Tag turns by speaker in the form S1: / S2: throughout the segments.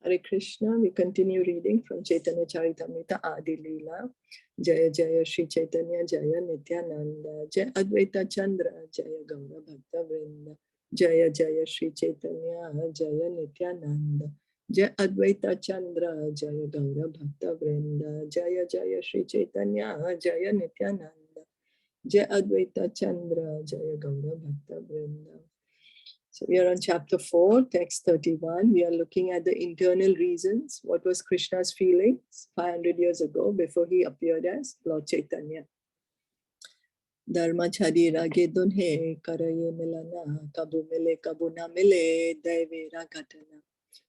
S1: Hare Krishna, we continue reading from Caitanya Caritamrita Adi-Lila. Jaya Jaya Sri Chaitanya Jaya Nityananda Jaya Advaita Chandra Jaya Gaura Bhakta Vrinda Jaya Jaya Sri Chaitanya Jaya Nityananda Jaya Advaita Chandra Jaya Gaura Bhakta Vrinda Jaya Jaya Sri Chaitanya Jaya Nityananda Jaya Advaita Chandra Jaya Gaura Bhakta Vrinda. So we are on chapter 4, text 31. We are looking at the internal reasons. What was Krishna's feelings 500 years ago before he appeared as Lord Chaitanya? Dharma chari rage dunhe karaye milana kabu mile kabu na mile daive ragatana.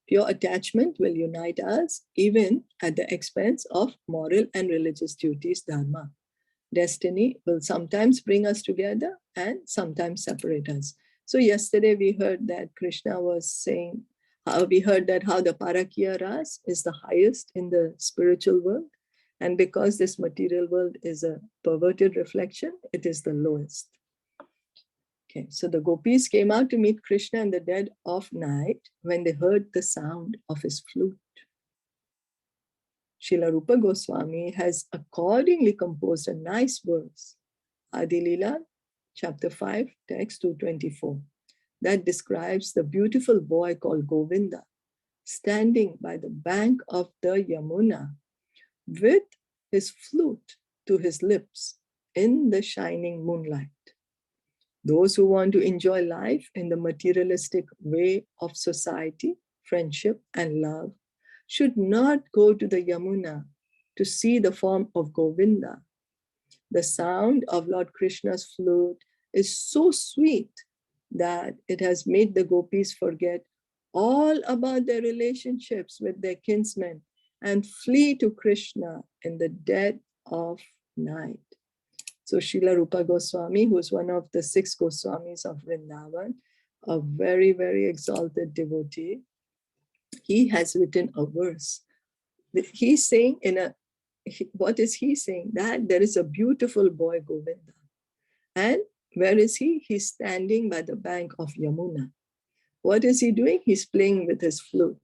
S1: Pure attachment will unite us even at the expense of moral and religious duties, dharma. Destiny will sometimes bring us together and sometimes separate us. So yesterday we heard that Krishna was saying, we heard that how the Parakya Ras is the highest in the spiritual world. And because this material world is a perverted reflection, it is the lowest. Okay, so the gopis came out to meet Krishna in the dead of night when they heard the sound of his flute. Srila Rupa Goswami has accordingly composed a nice verse, Adi-Lila, chapter 5, text 224, that describes the beautiful boy called Govinda standing by the bank of the Yamuna with his flute to his lips in the shining moonlight. Those who want to enjoy life in the materialistic way of society, friendship, and love should not go to the Yamuna to see the form of Govinda. The sound of Lord Krishna's flute is so sweet that it has made the gopis forget all about their relationships with their kinsmen and flee to Krishna in the dead of night. So Srila Rupa Goswami, who is one of the 6 Goswamis of Vrindavan, a very, very exalted devotee, he has written a verse. He's saying what is he saying? That there is a beautiful boy Govinda. And where is he? He's standing by the bank of Yamuna. What is he doing? He's playing with his flute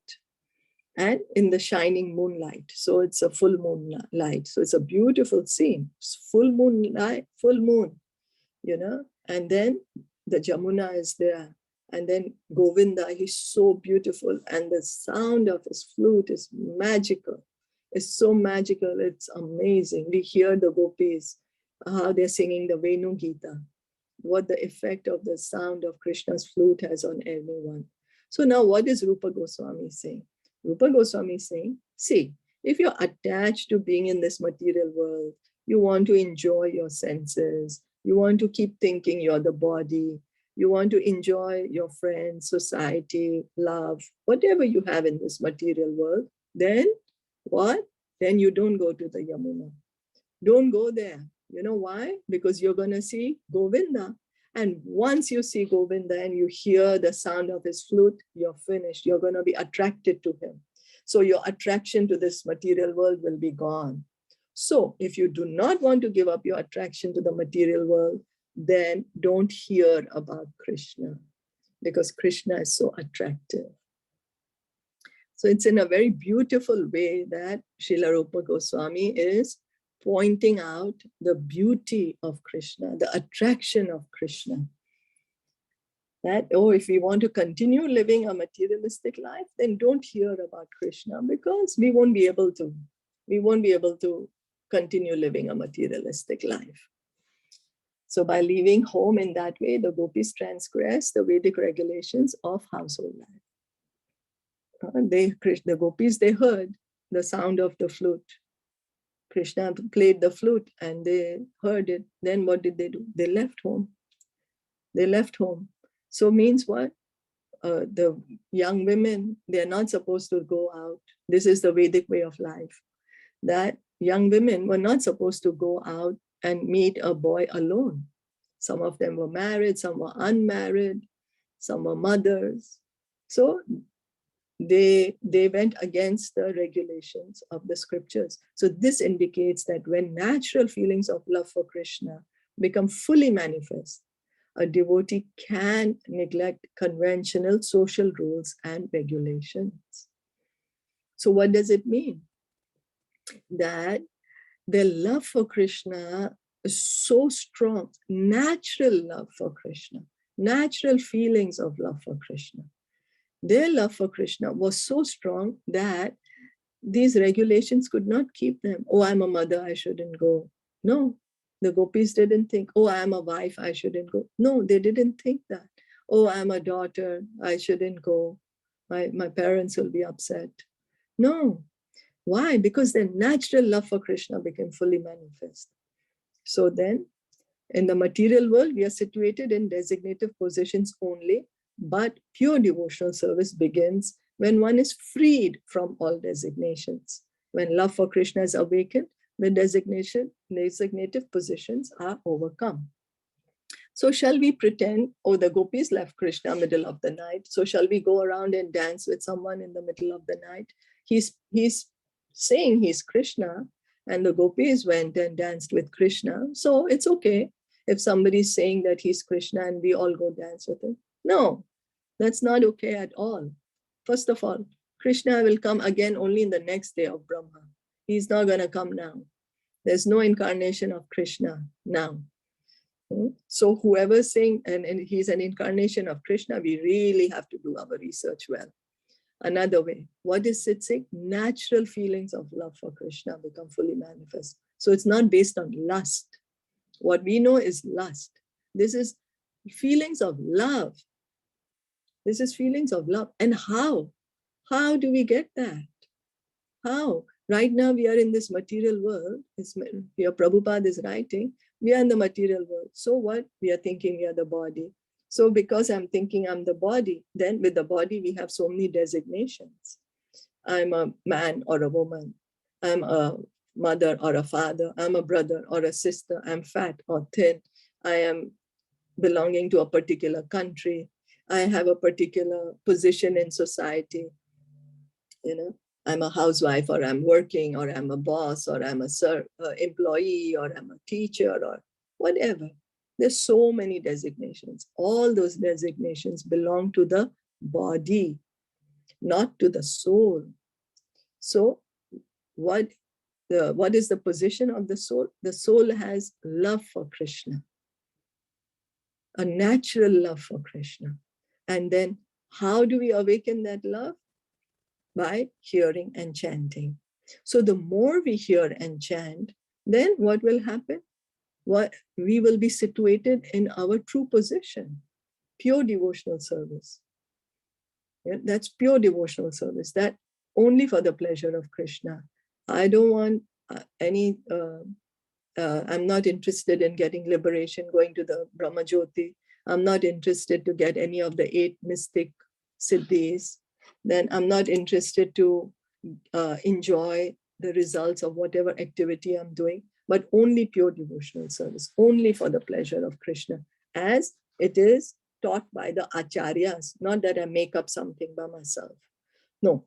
S1: and in the shining moonlight. So it's a full moonlight. So it's a beautiful scene. It's full moonlight, full moon, and then the Jamuna is there. And then Govinda, he's so beautiful. And the sound of his flute is magical. It's so magical. It's amazing. We hear the gopis, how they're singing the Venu Gita, what the effect of the sound of Krishna's flute has on everyone. So now what is Rupa Goswami saying? Rupa Goswami is saying, see, if you're attached to being in this material world, you want to enjoy your senses, you want to keep thinking you're the body, you want to enjoy your friends, society, love, whatever you have in this material world, then what? Then you don't go to the Yamuna. Don't go there. You know why? Because you're going to see Govinda. And once you see Govinda and you hear the sound of his flute, you're finished. You're going to be attracted to him. So your attraction to this material world will be gone. So if you do not want to give up your attraction to the material world, then don't hear about Krishna, because Krishna is so attractive. So it's in a very beautiful way that Srila Rupa Goswami is pointing out the beauty of Krishna, the attraction of Krishna. That, if we want to continue living a materialistic life, then don't hear about Krishna, because we won't be able to continue living a materialistic life. So by leaving home in that way, the gopis transgress the Vedic regulations of household life. The gopis, they heard the sound of the flute. Krishna played the flute and they heard it. Then what did they do? They left home. So means what? The young women, they're not supposed to go out. This is the Vedic way of life. That young women were not supposed to go out and meet a boy alone. Some of them were married, some were unmarried, some were mothers. So they went against the regulations of the scriptures. So this indicates that when natural feelings of love for Krishna become fully manifest, a devotee can neglect conventional social rules and regulations. So what does it mean? That their love for Krishna is so strong, natural love for Krishna, natural feelings of love for Krishna. Their love for Krishna was so strong that these regulations could not keep them. Oh, I'm a mother, I shouldn't go. No, the gopis didn't think, oh, I'm a wife, I shouldn't go. No, they didn't think that. Oh, I'm a daughter, I shouldn't go. My parents will be upset. No. Why? Because their natural love for Krishna became fully manifest. So then, in the material world, we are situated in designative positions only, but pure devotional service begins when one is freed from all designations. When love for Krishna is awakened, the designative positions are overcome. So shall we pretend, oh, the gopis left Krishna middle of the night, so shall we go around and dance with someone in the middle of the night? He's saying he's Krishna, and the gopis went and danced with Krishna. So it's okay if somebody's saying that he's Krishna and we all go dance with him. No, that's not okay at all. First of all, Krishna will come again only in the next day of Brahma. He's not going to come now. There's no incarnation of Krishna now. So whoever's saying, and he's an incarnation of Krishna, we really have to do our research well. Another way, what is it saying? Natural feelings of love for Krishna become fully manifest. So it's not based on lust. What we know is lust. This is feelings of love. This is feelings of love. And how? How do we get that? How? Right now we are in this material world. Here Prabhupada is writing, we are in the material world. So what? We are thinking we are the body. So because I'm thinking I'm the body, then with the body we have so many designations. I'm a man or a woman. I'm a mother or a father. I'm a brother or a sister. I'm fat or thin. I am belonging to a particular country. I have a particular position in society. I'm a housewife, or I'm working, or I'm a boss, or I'm a employee, or I'm a teacher, or whatever. There's so many designations. All those designations belong to the body, not to the soul. So what is the position of the soul? The soul has love for Krishna, a natural love for Krishna. And then how do we awaken that love? By hearing and chanting. So the more we hear and chant, then what will happen? We will be situated in our true position, pure devotional service. Yeah, that's pure devotional service, that only for the pleasure of Krishna. I don't want I'm not interested in getting liberation, going to the Brahma Jyoti. I'm not interested to get any of the 8 mystic siddhis. Then I'm not interested to enjoy the results of whatever activity I'm doing, but only pure devotional service, only for the pleasure of Krishna, as it is taught by the acharyas, not that I make up something by myself. No,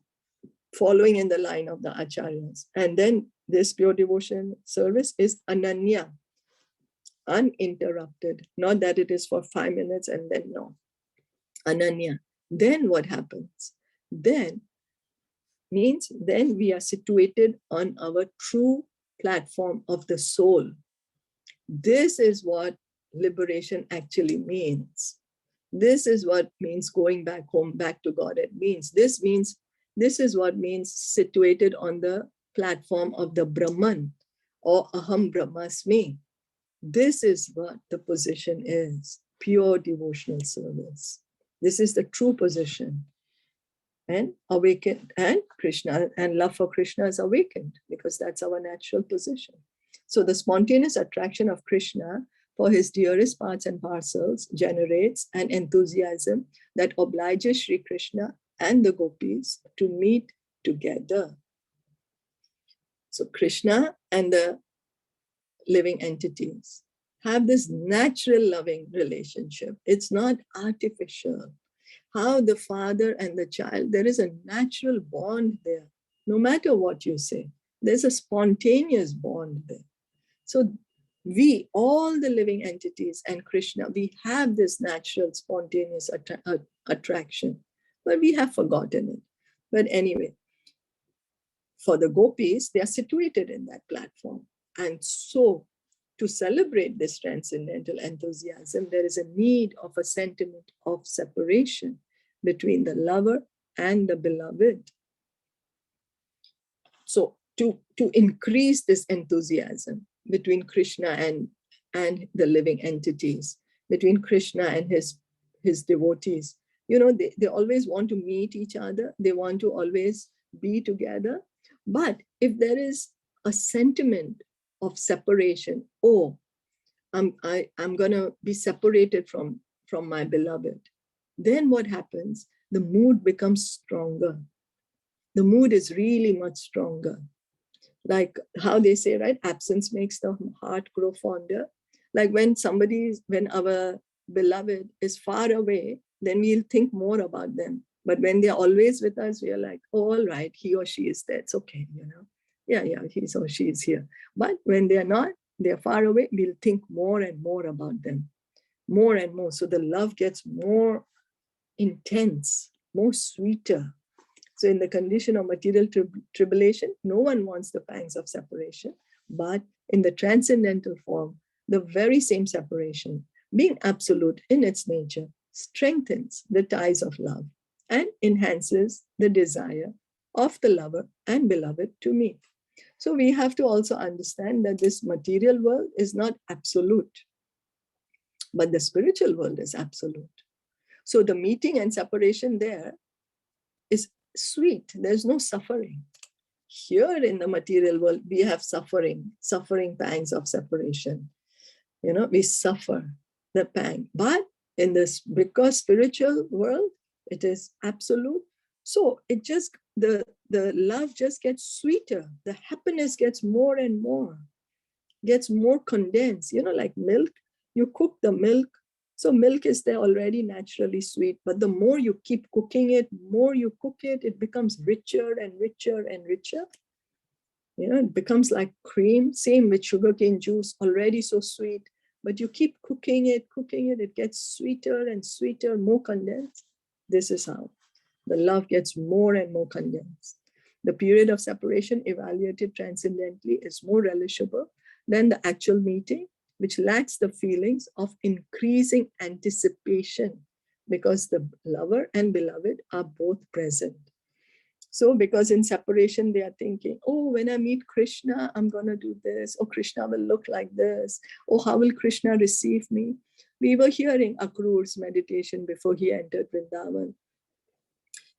S1: following in the line of the acharyas. And then this pure devotion service is ananya, uninterrupted, not that it is for 5 minutes and then no, ananya. Then what happens? Then we are situated on our true platform of the soul. This is what liberation actually means. This is what means going back home, back to God. It means, this is what means situated on the platform of the Brahman, or Aham Brahmasmi. This is what the position is, pure devotional service. This is the true position. And awakened, and Krishna, and love for Krishna is awakened, because that's our natural position. So the spontaneous attraction of Krishna for his dearest parts and parcels generates an enthusiasm that obliges Sri Krishna and the gopis to meet together. So Krishna and the living entities have this natural loving relationship. It's not artificial. How the father and the child, there is a natural bond there. No matter what you say, there's a spontaneous bond there. So we, all the living entities and Krishna, we have this natural spontaneous attraction, but we have forgotten it. But anyway, for the gopis, they are situated in that platform. And so to celebrate this transcendental enthusiasm, there is a need of a sentiment of separation between the lover and the beloved. So to increase this enthusiasm between Krishna and the living entities, between Krishna and his devotees, they always want to meet each other. They want to always be together. But if there is a sentiment of separation, I'm going to be separated from my beloved, then what happens? The mood becomes stronger. The mood is really much stronger. Like how they say, right? Absence makes the heart grow fonder. Like when our beloved is far away, then we'll think more about them. But when they're always with us, we are like, oh, all right, he or she is there. It's okay, Yeah, he or she is here. But when they're not, they're far away, we'll think more and more about them. More and more. So the love gets more intense, more sweeter. So in the condition of material tribulation, no one wants the pangs of separation. But in the transcendental form, the very same separation, being absolute in its nature, strengthens the ties of love and enhances the desire of the lover and beloved to meet. So we have to also understand that this material world is not absolute, but the spiritual world is absolute. So the meeting and separation there is sweet. There's no suffering. Here in the material world, we have suffering pangs of separation. We suffer the pang. But in this, because spiritual world, it is absolute. So it just, the love just gets sweeter. The happiness gets more and more, gets more condensed. Like milk, you cook the milk. So milk is there already naturally sweet, but the more you keep cooking it, more you cook it, it becomes richer and richer and richer. It becomes like cream. Same with sugarcane juice, already so sweet, but you keep cooking it, it gets sweeter and sweeter, more condensed. This is how the love gets more and more condensed. The period of separation evaluated transcendently is more relishable than the actual meeting, which lacks the feelings of increasing anticipation because the lover and beloved are both present. So because in separation, they are thinking, oh, when I meet Krishna, I'm going to do this. Oh, Krishna will look like this. Oh, how will Krishna receive me? We were hearing Akrur's meditation before he entered Vrindavan.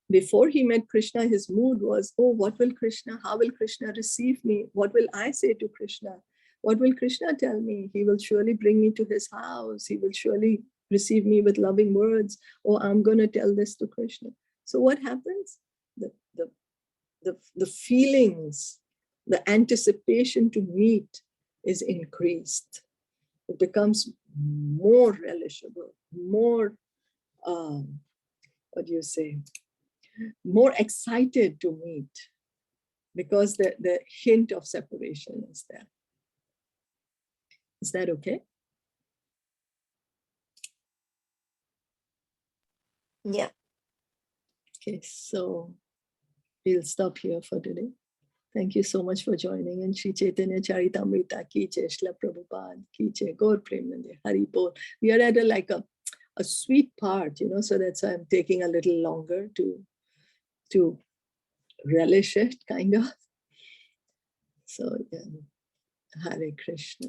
S1: Before he met Krishna, his mood was, oh, how will Krishna receive me? What will I say to Krishna? What will Krishna tell me? He will surely bring me to his house. He will surely receive me with loving words. Oh, I'm going to tell this to Krishna. So what happens? The feelings, the anticipation to meet is increased. It becomes more relishable, more, more excited to meet, because the hint of separation is there. Is that okay?
S2: Yeah.
S1: Okay, so we'll stop here for today. Thank you so much for joining. And Sri Caitanya Caritamrita ki jai, Srila Prabhupada ki jai, Gaur Premanande, Hari Bol. We are at a sweet part, so that's why I'm taking a little longer to relish it, kind of. So, yeah. Hare Krishna.